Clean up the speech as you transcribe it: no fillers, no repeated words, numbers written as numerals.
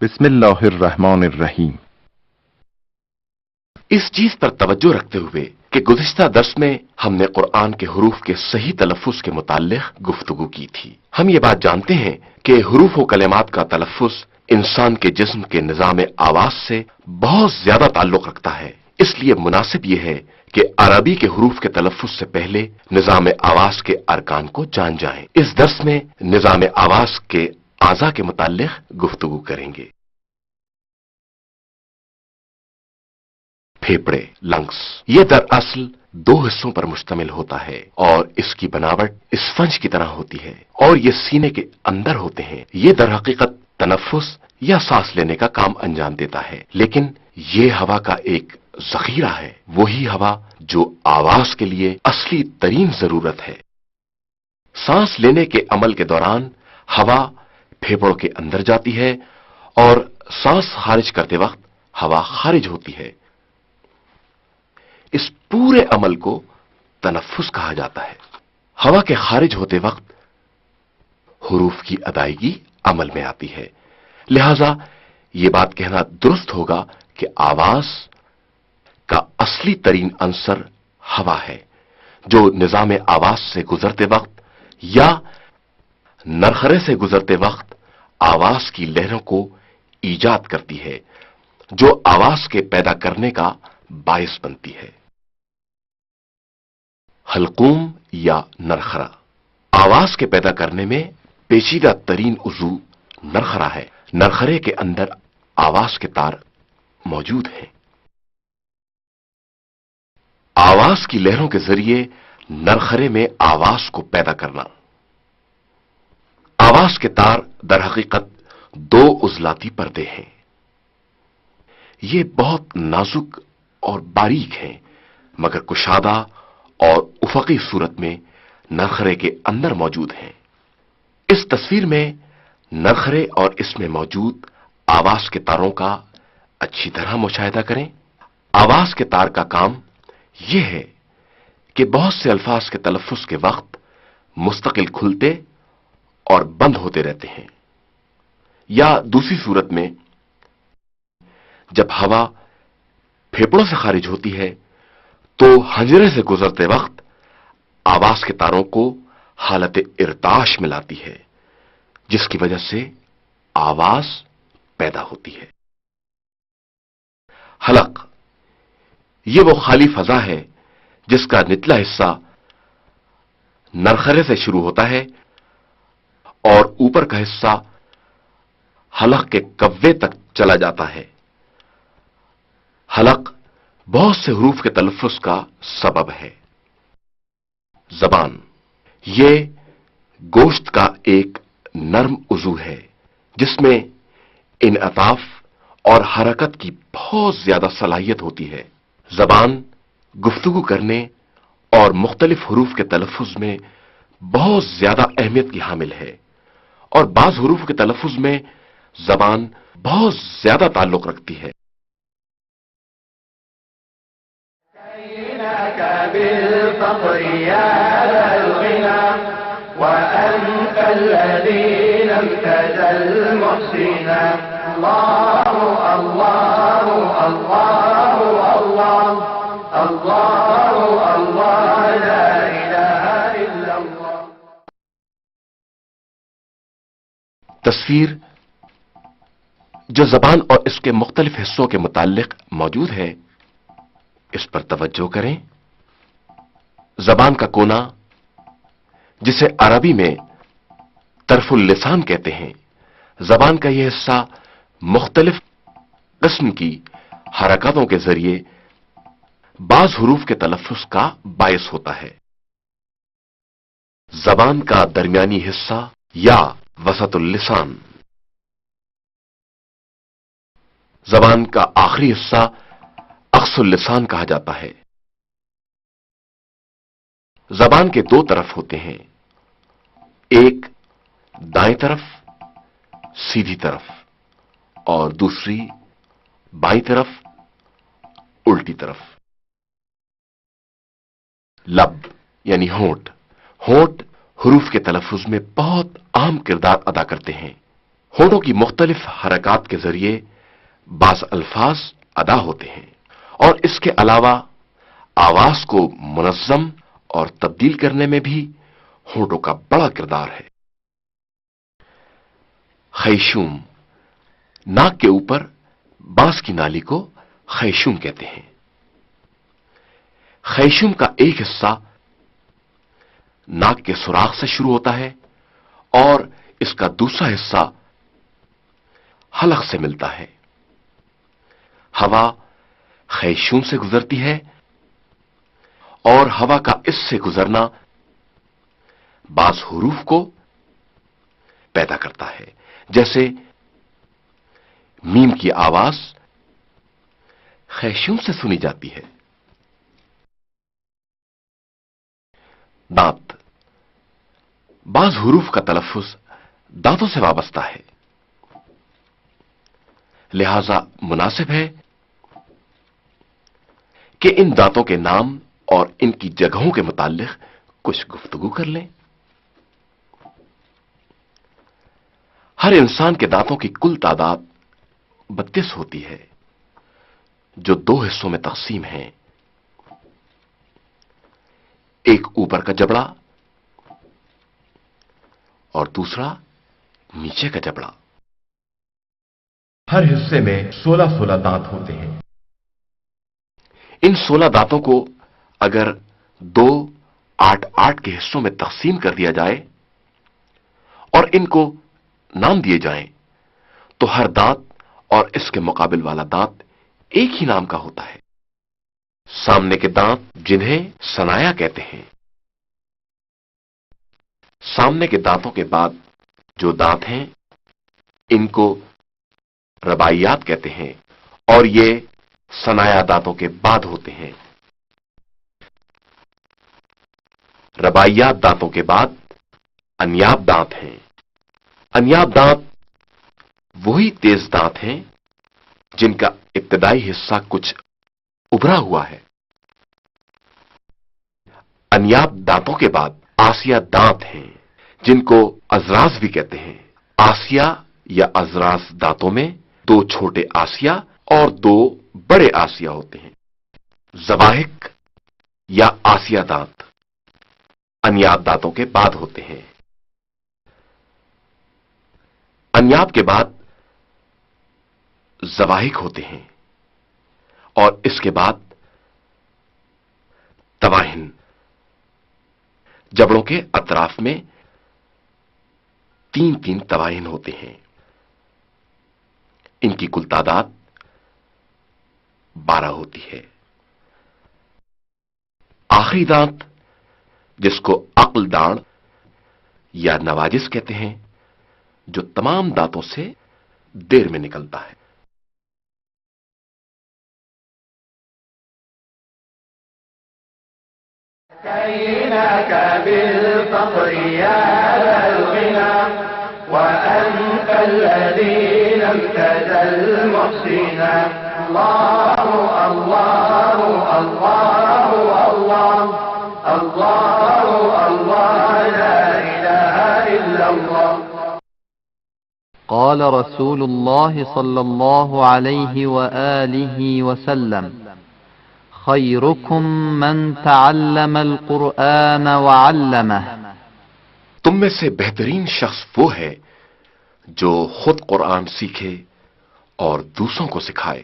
بسم اللہ الرحمن الرحیم۔ اس چیز پر توجہ رکھتے ہوئے کہ گزشتہ درس میں ہم نے قرآن کے حروف کے صحیح تلفظ کے متعلق گفتگو کی تھی، ہم یہ بات جانتے ہیں کہ حروف و کلمات کا تلفظ انسان کے جسم کے نظام آواز سے بہت زیادہ تعلق رکھتا ہے۔ اس لیے مناسب یہ ہے کہ عربی کے حروف کے تلفظ سے پہلے نظام آواز کے ارکان کو جان جائیں۔ اس درس میں نظام آواز کے اعضاء کے متعلق گفتگو کریں گے۔ پھیپڑے، لنگس، یہ دراصل دو حصوں پر مشتمل ہوتا ہے اور اس کی بناوٹ اسفنج کی طرح ہوتی ہے اور یہ سینے کے اندر ہوتے ہیں۔ یہ در حقیقت تنفس یا سانس لینے کا کام انجام دیتا ہے، لیکن یہ ہوا کا ایک ذخیرہ ہے، وہی ہوا جو آواز کے لیے اصلی ترین ضرورت ہے۔ سانس لینے کے عمل کے دوران ہوا پھیپڑوں کے اندر جاتی ہے اور سانس خارج کرتے وقت ہوا خارج ہوتی ہے۔ اس پورے عمل کو تنفس کہا جاتا ہے۔ ہوا کے خارج ہوتے وقت حروف کی ادائیگی عمل میں آتی ہے، لہذا یہ بات کہنا درست ہوگا کہ آواز کا اصلی ترین عنصر ہوا ہے، جو نظام آواز سے گزرتے وقت یا نرخرے سے گزرتے وقت آواز کی لہروں کو ایجاد کرتی ہے، جو آواز کے پیدا کرنے کا باعث بنتی ہے۔ حلقوم یا نرخرا، آواز کے پیدا کرنے میں پیچیدہ ترین عضو نرخرا ہے۔ نرخرے کے اندر آواز کے تار موجود ہیں۔ آواز کی لہروں کے ذریعے نرخرے میں آواز کو پیدا کرنا۔ آواز کے تار در حقیقت دو عضلاتی پردے ہیں۔ یہ بہت نازک اور باریک ہیں، مگر کشادہ اور افقی صورت میں نرخرے کے اندر موجود ہیں۔ اس تصویر میں نرخرے اور اس میں موجود آواز کے تاروں کا اچھی طرح مشاہدہ کریں۔ آواز کے تار کا کام یہ ہے کہ بہت سے الفاظ کے تلفظ کے وقت مستقل کھلتے اور بند ہوتے رہتے ہیں، یا دوسری صورت میں جب ہوا پھیپڑوں سے خارج ہوتی ہے تو حنجرے سے گزرتے وقت آواز کے تاروں کو حالت ارتعاش میں لاتی ہے، جس کی وجہ سے آواز پیدا ہوتی ہے۔ حلق، یہ وہ خالی فضا ہے جس کا نچلا حصہ نرخرے سے شروع ہوتا ہے اور اوپر کا حصہ حلق کے کوے تک چلا جاتا ہے۔ حلق بہت سے حروف کے تلفظ کا سبب ہے۔ زبان، یہ گوشت کا ایک نرم عضو ہے جس میں انعطاف اور حرکت کی بہت زیادہ صلاحیت ہوتی ہے۔ زبان گفتگو کرنے اور مختلف حروف کے تلفظ میں بہت زیادہ اہمیت کی حامل ہے، اور بعض حروف کے تلفظ میں زبان بہت زیادہ تعلق رکھتی ہے۔ بالفقر يا ذا الغنى وأنت الذي لم تزل محسنا الله الله الله الله الله الله لا إله إلا الله۔ تصویر جو زبان اور اس کے مختلف حصوں کے متعلق موجود ہے، اس پر توجہ کریں۔ زبان کا کونا، جسے عربی میں طرف اللسان کہتے ہیں، زبان کا یہ حصہ مختلف قسم کی حرکاتوں کے ذریعے بعض حروف کے تلفظ کا باعث ہوتا ہے۔ زبان کا درمیانی حصہ یا وسط اللسان، زبان کا آخری حصہ اقصى اللسان کہا جاتا ہے۔ زبان کے دو طرف ہوتے ہیں، ایک دائیں طرف سیدھی طرف اور دوسری بائیں طرف الٹی طرف۔ لب یعنی ہونٹ، ہونٹ حروف کے تلفظ میں بہت اہم کردار ادا کرتے ہیں۔ ہونٹوں کی مختلف حرکات کے ذریعے بعض الفاظ ادا ہوتے ہیں، اور اس کے علاوہ آواز کو منظم اور تبدیل کرنے میں بھی ہونٹوں کا بڑا کردار ہے۔ خیشوم، ناک کے اوپر بانس کی نالی کو خیشوم کہتے ہیں۔ خیشوم کا ایک حصہ ناک کے سوراخ سے شروع ہوتا ہے اور اس کا دوسرا حصہ حلق سے ملتا ہے۔ ہوا خیشوم سے گزرتی ہے اور ہوا کا اس سے گزرنا بعض حروف کو پیدا کرتا ہے، جیسے میم کی آواز خیشوم سے سنی جاتی ہے۔ دانت، بعض حروف کا تلفظ دانتوں سے وابستہ ہے، لہذا مناسب ہے کہ ان دانتوں کے نام اور ان کی جگہوں کے متعلق کچھ گفتگو کر لیں۔ ہر انسان کے دانتوں کی کل تعداد 32 ہوتی ہے، جو 2 حصوں میں تقسیم ہیں، ایک اوپر کا جبڑا اور دوسرا نیچے کا جبڑا۔ ہر حصے میں 16 دانت ہوتے ہیں۔ ان 16 دانتوں کو اگر 2 8 کے حصوں میں تقسیم کر دیا جائے اور ان کو نام دیے جائیں تو ہر دانت اور اس کے مقابل والا دانت ایک ہی نام کا ہوتا ہے۔ سامنے کے دانت جنہیں ثنایا کہتے ہیں۔ سامنے کے دانتوں کے بعد جو دانت ہیں ان کو رباعیات کہتے ہیں اور یہ ثنایا دانتوں کے بعد ہوتے ہیں۔ رباعیات دانتوں کے بعد انیاب دانت ہیں۔ انیاب دانت وہی تیز دانت ہیں جن کا ابتدائی حصہ کچھ ابھرا ہوا ہے۔ انیاب دانتوں کے بعد آسیہ دانت ہیں جن کو ازراس بھی کہتے ہیں۔ آسیہ یا ازراس دانتوں میں 2 چھوٹے آسیہ اور 2 بڑے آسیہ ہوتے ہیں۔ زواحق یا آسیہ دانت انیاب دانتوں کے بعد ہوتے ہیں۔ انیاب کے بعد زواحق ہوتے ہیں اور اس کے بعد تواہن۔ جبڑوں کے اطراف میں 3 تواہن ہوتے ہیں۔ ان کی کل تعداد 12 ہوتی ہے۔ آخری دانت جس کو عقل دانت یا نواجس کہتے ہیں، جو تمام دانتوں سے دیر میں نکلتا ہے۔ كيناك بالفقر يا ذا الغنى وأنت الذي لم تزل محسنا الله الله الله الله الله الله لا إله إلا الله قال رسول الله صلى الله عليه وآله وسلم خيركم من تعلم القرآن وعلمه تم میں سے بہترین شخص وہ ہے جو خود قرآن سیکھے اور دوسروں کو سکھائے۔